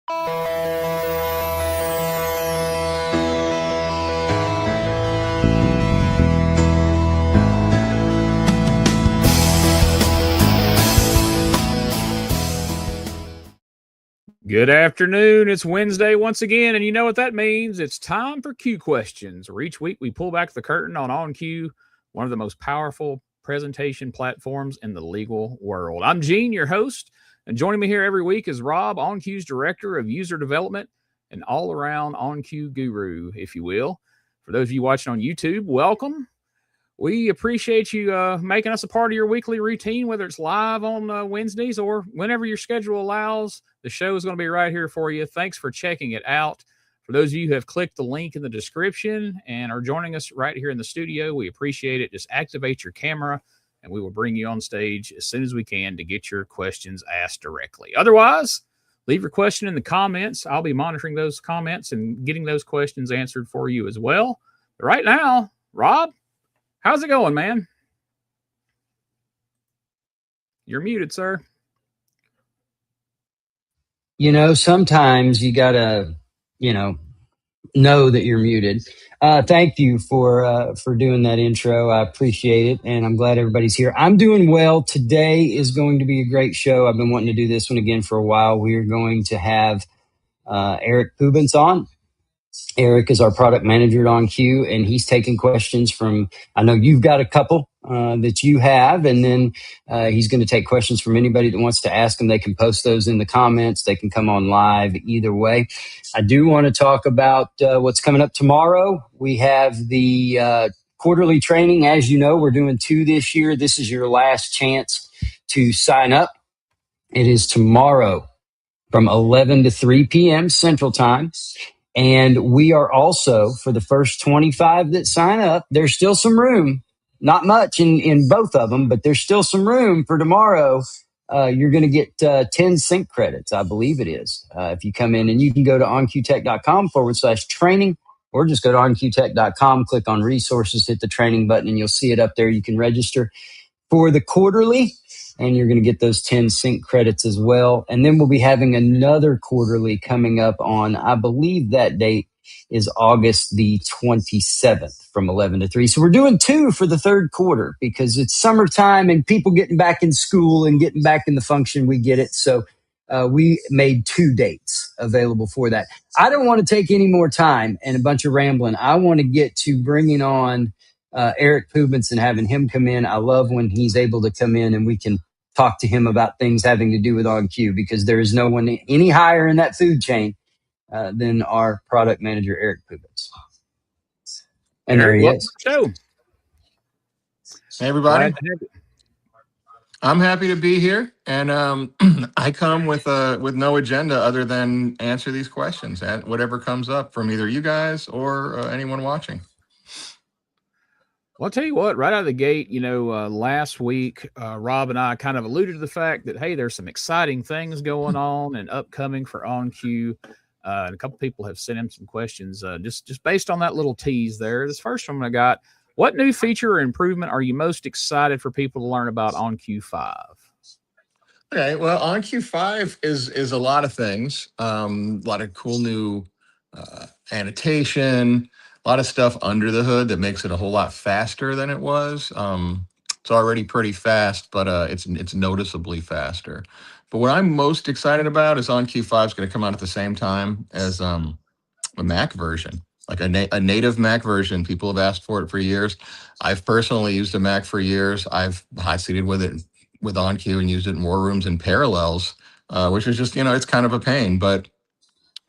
Good afternoon. It's Wednesday once again, and you know what that means. It's time for Q questions, where each week we pull back the curtain on OnCue, one of the most powerful presentation platforms in the legal world. I'm Gene, your host, and joining me here every week is Robb, OnCue's Director of User Development and all-around OnCue guru, if you will. For those of you watching on YouTube, welcome. We appreciate you making us a part of your weekly routine, whether it's live on Wednesdays or whenever your schedule allows. The show is going to be right here for you. Thanks for checking it out. For those of you who have clicked the link in the description and are joining us right here in the studio, we appreciate it. Just activate your camera, and we will bring you on stage as soon as we can to get your questions asked directly. Otherwise, leave your question in the comments. I'll be monitoring those comments and getting those questions answered for you as well. But right now, Robb, how's it going, man? You're muted, sir. You know, sometimes you gotta, know that you're muted. Thank you for doing that intro. I appreciate it, and I'm glad everybody's here. I'm doing well. Today is going to be a great show. I've been wanting to do this one again for a while. We are going to have Eric Pubentz on. Eric is our product manager at OnCue, and he's taking questions from, I know you've got a couple that you have, and then he's going to take questions from anybody that wants to ask them. They can post those in the comments. They can come on live either way. I do want to talk about what's coming up tomorrow. We have the quarterly training. As you know, we're doing 2 this year. This is your last chance to sign up. It is tomorrow from 11 to 3 p.m. Central Time. And we are also, for the first 25 that sign up, there's still some room, not much in both of them, but there's still some room for tomorrow. You're going to get 10 sync credits, I believe it is, if you come in. And you can go to oncuetech.com/training, or just go to oncuetech.com, click on resources, hit the training button, and you'll see it up there. You can register for the quarterly, and you're going to get those 10 sync credits as well. And then we'll be having another quarterly coming up on, I believe that date is August the 27th from 11 to 3. So we're doing 2 for the third quarter because it's summertime and people getting back in school and getting back in the function. We get it. So we made 2 dates available for that. I don't want to take any more time and a bunch of rambling. I want to get to bringing on Eric Pubentz and having him come in. I love when he's able to come in and we can talk to him about things having to do with OnCue, because there is no one any higher in that food chain than our product manager, Eric Pubentz. And there he is. Hey, everybody. I'm happy to be here, and I come with no agenda other than answer these questions and whatever comes up from either you guys or anyone watching. Well, I'll tell you what, right out of the gate, last week, Robb and I kind of alluded to the fact that, hey, there's some exciting things going on and upcoming for OnCue. And a couple people have sent him some questions just based on that little tease there. This first one I got, what new feature or improvement are you most excited for people to learn about OnCue 5? Okay, well, OnCue 5 is a lot of things, a lot of cool new annotation, a lot of stuff under the hood that makes it a whole lot faster than it was. It's already pretty fast, but it's noticeably faster. But what I'm most excited about is OnCue 5 is going to come out at the same time as a Mac version, like a native Mac version. People have asked for it for years. I've personally used a Mac for years. I've hot seated with it with OnCue and used it in war rooms and parallels, which is just, it's kind of a pain. But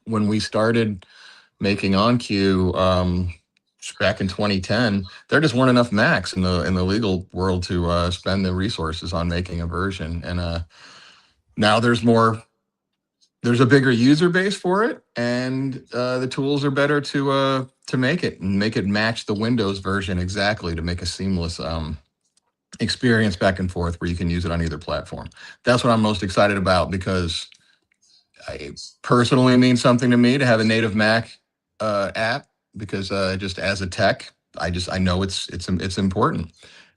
when we started making OnCue back in 2010, there just weren't enough Macs in the legal world to spend the resources on making a version. And now there's a bigger user base for it, and the tools are better to make it match the Windows version exactly, to make a seamless experience back and forth where you can use it on either platform. That's what I'm most excited about, because it personally means something to me to have a native Mac app, because just as a tech, I know it's important,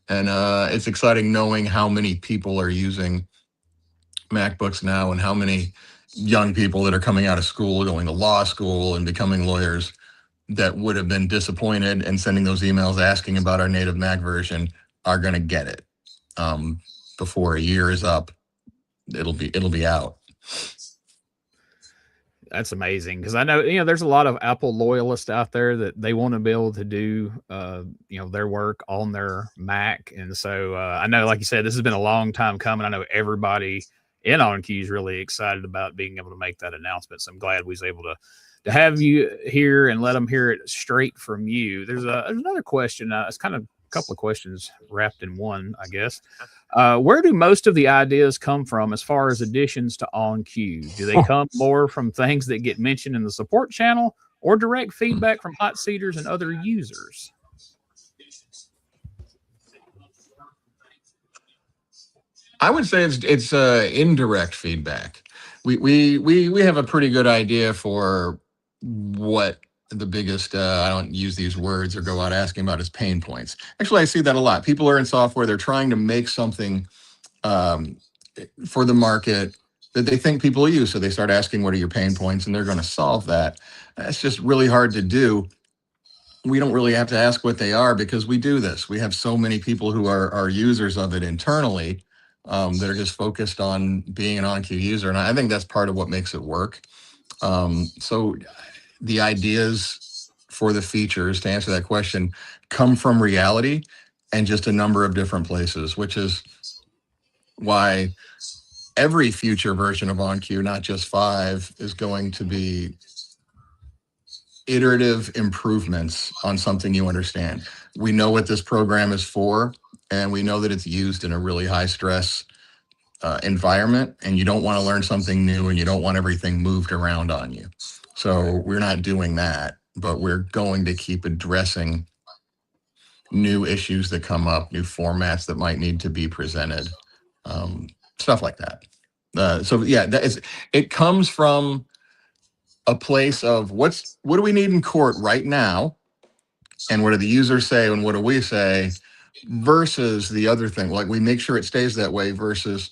and it's exciting knowing how many people are using MacBooks now and how many young people that are coming out of school, going to law school and becoming lawyers that would have been disappointed and sending those emails asking about our native Mac version are going to get it before a year is up. It'll be out. That's amazing, because I know there's a lot of Apple loyalists out there that they want to be able to do their work on their Mac, and so I know, like you said, this has been a long time coming. I know everybody in OnCue is really excited about being able to make that announcement. So I'm glad we was able to have you here and let them hear it straight from you. There's another question. It's kind of a couple of questions wrapped in one, I guess. Where do most of the ideas come from as far as additions to OnCue? Do they come more from things that get mentioned in the support channel, or direct feedback from hot seaters and other users? I would say it's indirect feedback. We have a pretty good idea for what the biggest I don't use these words or go out asking about is pain points. Actually, I see that a lot. People are in software, they're trying to make something for the market that they think people use. So they start asking, what are your pain points? And they're going to solve that. That's just really hard to do. We don't really have to ask what they are because we do this. We have so many people who are users of it internally that are just focused on being an OnCue user. And I think that's part of what makes it work. So the ideas for the features, to answer that question, come from reality and just a number of different places, which is why every future version of OnCue, not just 5, is going to be iterative improvements on something you understand. We know what this program is for, and we know that it's used in a really high stress environment, and you don't want to learn something new and you don't want everything moved around on you. So we're not doing that, but we're going to keep addressing new issues that come up, new formats that might need to be presented, stuff like that. So yeah, it comes from a place of what do we need in court right now, and what do the users say and what do we say, versus the other thing, like we make sure it stays that way, versus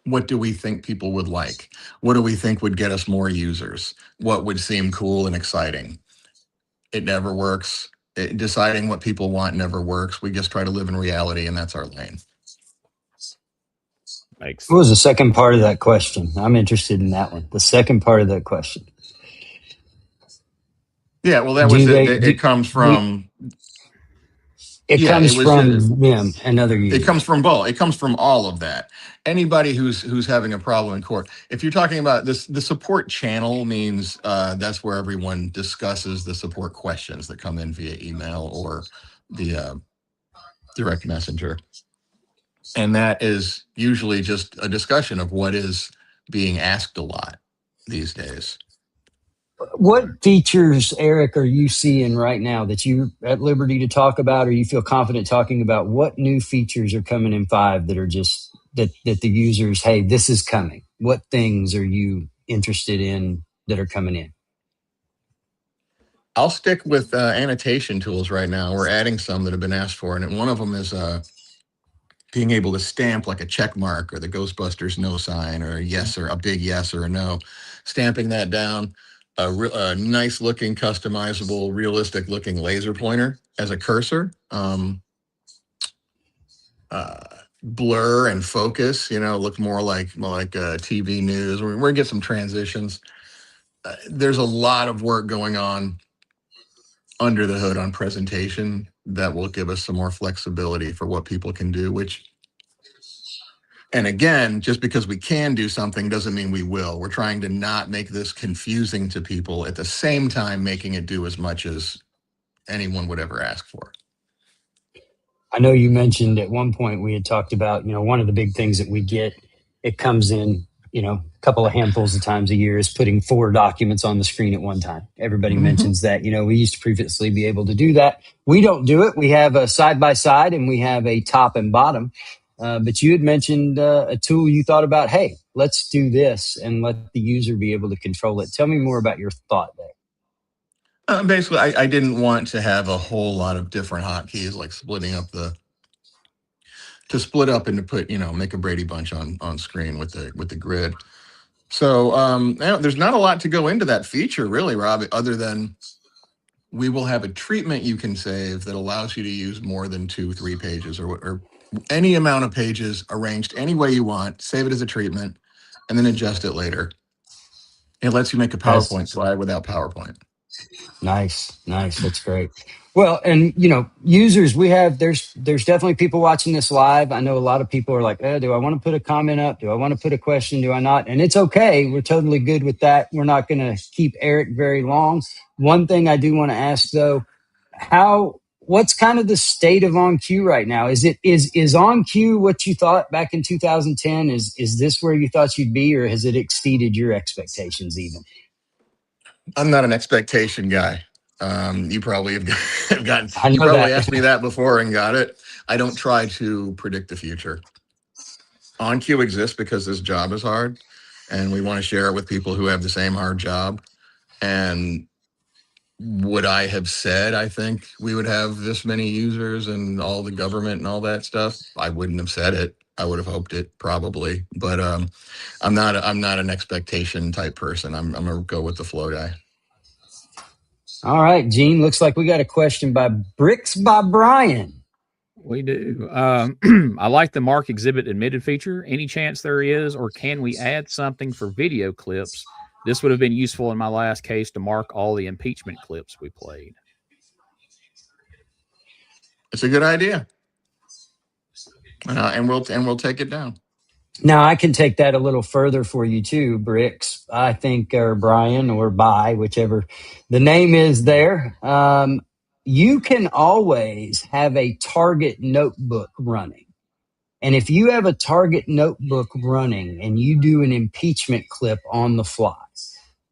what do we think people would like? What do we think would get us more users? What would seem cool and exciting? It never works. Deciding what people want never works. We just try to live in reality, and that's our lane. What was the second part of that question? I'm interested in that one. The second part of that question. Yeah, well, that was it. It comes from... It comes from them and other users. It comes from both. It comes from all of that. Anybody who's having a problem in court. If you're talking about this, the support channel means that's where everyone discusses the support questions that come in via email or the direct messenger. And that is usually just a discussion of what is being asked a lot these days. What features, Eric, are you seeing right now that you're at liberty to talk about, or you feel confident talking about? What new features are coming in 5 that are just that the users, hey, this is coming? What things are you interested in that are coming in? I'll stick with annotation tools right now. We're adding some that have been asked for, and one of them is being able to stamp like a check mark or the Ghostbusters no sign, or a yes, or a big yes or a no, stamping that down. A nice looking, customizable, realistic looking laser pointer as a cursor. Blur and focus, look more like TV news. We're gonna get some transitions. There's a lot of work going on under the hood on presentation that will give us some more flexibility for what people can do, and again, just because we can do something doesn't mean we will. We're trying to not make this confusing to people, at the same time making it do as much as anyone would ever ask for. I know you mentioned at one point we had talked about, one of the big things that we get, it comes in, a couple of handfuls of times a year, is putting 4 documents on the screen at one time. Everybody mentions that, we used to previously be able to do that. We don't do it. We have a side by side and we have a top and bottom. But you had mentioned a tool you thought about, hey, let's do this and let the user be able to control it. Tell me more about your thought there. Basically, I didn't want to have a whole lot of different hotkeys, like split up and to put, make a Brady Bunch on screen with the grid. So there's not a lot to go into that feature, really, Rob, other than we will have a treatment you can save that allows you to use more than 2-3 pages or any amount of pages arranged any way you want. Save it as a treatment, and then adjust it later. It lets you make a PowerPoint slide without PowerPoint. Nice. That's great. Well, and users, there's definitely people watching this live. I know a lot of people are like, do I want to put a comment up? Do I want to put a question? Do I not? And it's okay. We're totally good with that. We're not going to keep Eric very long. One thing I do want to ask though, what's kind of the state of OnCue right now? Is OnCue what you thought back in 2010? Is this where you thought you'd be, or has it exceeded your expectations even? I'm not an expectation guy. You probably have gotten. I know You probably that. asked me that before and got it. I don't try to predict the future. OnCue exists because this job is hard, and we want to share it with people who have the same hard job. And would I have said I think we would have this many users and all the government and all that stuff? I wouldn't have said it. I would have hoped it probably, but I'm not an expectation type person. I'm a go with the flow guy. All right, Gene, looks like we got a question by Bricks by Brian. We do. I like the Mark Exhibit Admitted feature. Any chance there is, or can we add something for video clips? This would have been useful in my last case to mark all the impeachment clips we played. It's a good idea, and we'll take it down. Now, I can take that a little further for you too, Bricks. I think, or Brian, or By, whichever the name is there. You can always have a target notebook running. And if you have a target notebook running and you do an impeachment clip on the fly,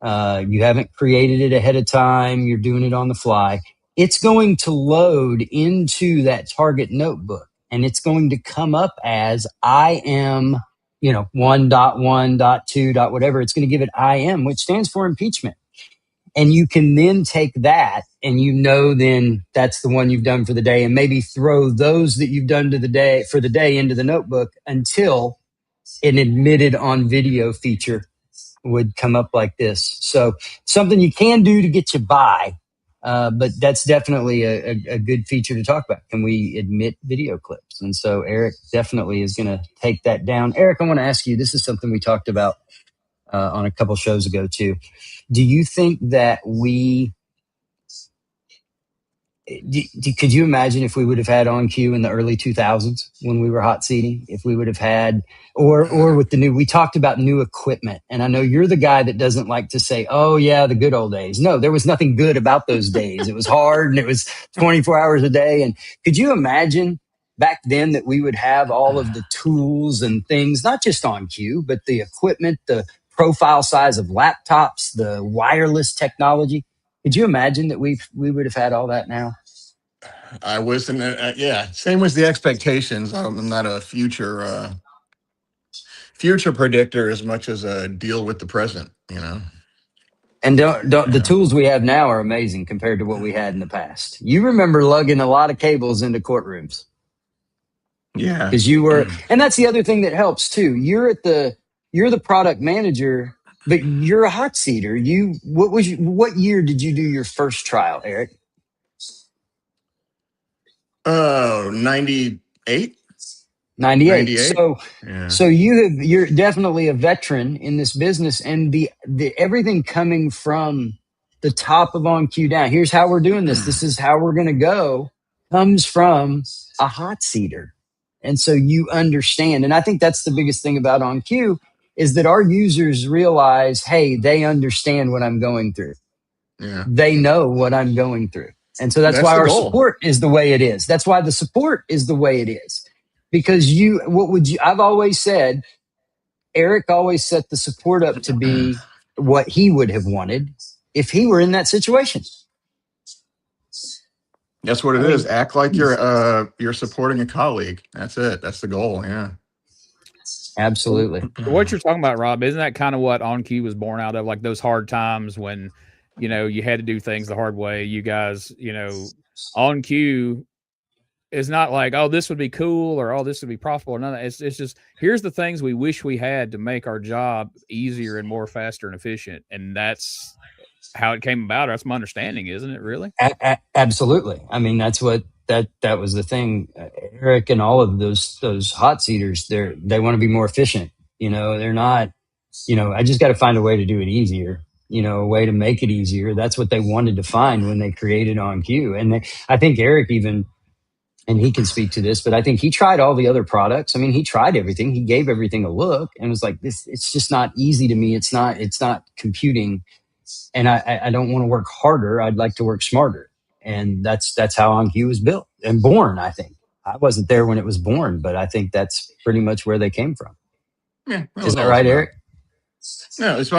you haven't created it ahead of time, you're doing it on the fly, it's going to load into that target notebook and it's going to come up as I am 1.1.2. Whatever. It's going to give it IM, which stands for impeachment. And you can then take that and then that's the one you've done for the day, and maybe throw those that you've done for the day into the notebook until an admitted on video feature would come up like this. So something you can do to get you by, but that's definitely a good feature to talk about. Can we admit video clips? And so Eric definitely is going to take that down. Eric, I want to ask you, this is something we talked about on a couple shows ago too. Do you think that could you imagine if we would have had OnCue in the early 2000s when we were hot seating? If we would have had, or with we talked about new equipment. And I know you're the guy that doesn't like to say, oh yeah, the good old days. No, there was nothing good about those days. It was hard and it was 24 hours a day. And could you imagine back then that we would have all of the tools and things, not just OnCue, but the equipment, the profile size of laptops, the wireless technology? Could you imagine that we would have had all that now? I wasn't. Same with the expectations. I'm not a future predictor as much as a deal with the present. And the tools we have now are amazing compared to what we had in the past. You remember lugging a lot of cables into courtrooms. Yeah, because you were, and that's the other thing that helps too. You're the product manager, but you're a hot seater. What year did you do your first trial, Eric? 98. 98. So you're definitely a veteran in this business, and the everything coming from the top of OnCue down. Here's how we're doing this. This is how we're going to go. Comes from a hot seater. And so you understand. And I think that's the biggest thing about OnCue is that our users realize, hey, they understand what I'm going through. Yeah. They know what I'm going through. And so that's why our support is the way it is. That's why the support is the way it is. Because I've always said, Eric always set the support up to be what he would have wanted if he were in that situation. That's what it is. Act like you're supporting a colleague. That's it. That's the goal. Yeah. Absolutely. So what you're talking about, Rob, isn't that kind of what OnCue was born out of? Like those hard times when, you had to do things the hard way. You guys, OnCue It's not like, oh, this would be cool or oh, this would be profitable or none of that. It's just here's the things we wish we had to make our job easier and more faster and efficient. And that's how it came about. That's my understanding, isn't it? Really? Absolutely. I mean, that's what that was the thing. Eric and all of those hot seaters, they want to be more efficient. They're not. I just got to find a way to do it easier. A way to make it easier. That's what they wanted to find when they created OnCue. And I think Eric even, and he can speak to this, but I think he tried all the other products. I mean, he tried everything. He gave everything a look and was like, this, it's just not easy to me. It's not computing. And I don't want to work harder. I'd like to work smarter. And that's how OnCue was built and born, I think. I wasn't there when it was born, but I think that's pretty much where they came from. Yeah. Is that right, Eric? No, it's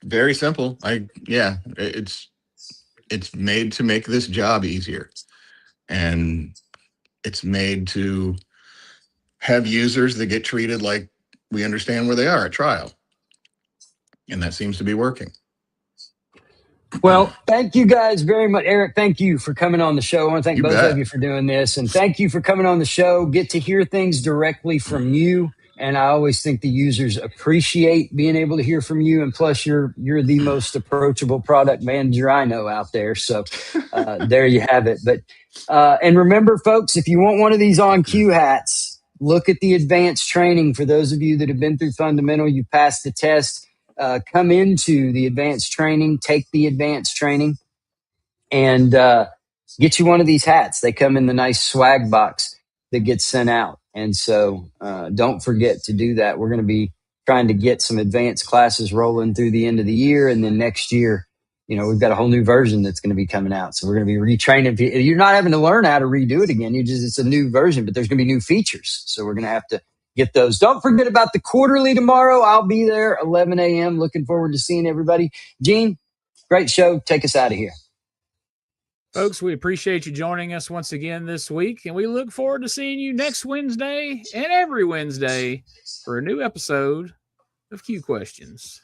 very simple. It's made to make this job easier. And it's made to have users that get treated like we understand where they are at trial. And that seems to be working. Well, thank you guys very much. Eric, thank you for coming on the show. I want to thank both of you for doing this. And thank you for coming on the show. Get to hear things directly from you. And I always think the users appreciate being able to hear from you. And plus, you're the most approachable product manager I know out there. So there you have it. But and remember, folks, if you want one of these OnCue hats, look at the advanced training. For those of you that have been through fundamental, you passed the test. Come into the advanced training, take the advanced training, and get you one of these hats. They come in the nice swag box that gets sent out. And so don't forget to do that. We're going to be trying to get some advanced classes rolling through the end of the year. And then next year, we've got a whole new version that's going to be coming out. So we're going to be retraining. You're not having to learn how to redo it again. It's a new version, but there's going to be new features. So we're going to have to get those. Don't forget about the quarterly tomorrow. I'll be there 11 a.m. Looking forward to seeing everybody. Gene, great show. Take us out of here. Folks, we appreciate you joining us once again this week, and we look forward to seeing you next Wednesday and every Wednesday for a new episode of Q Questions.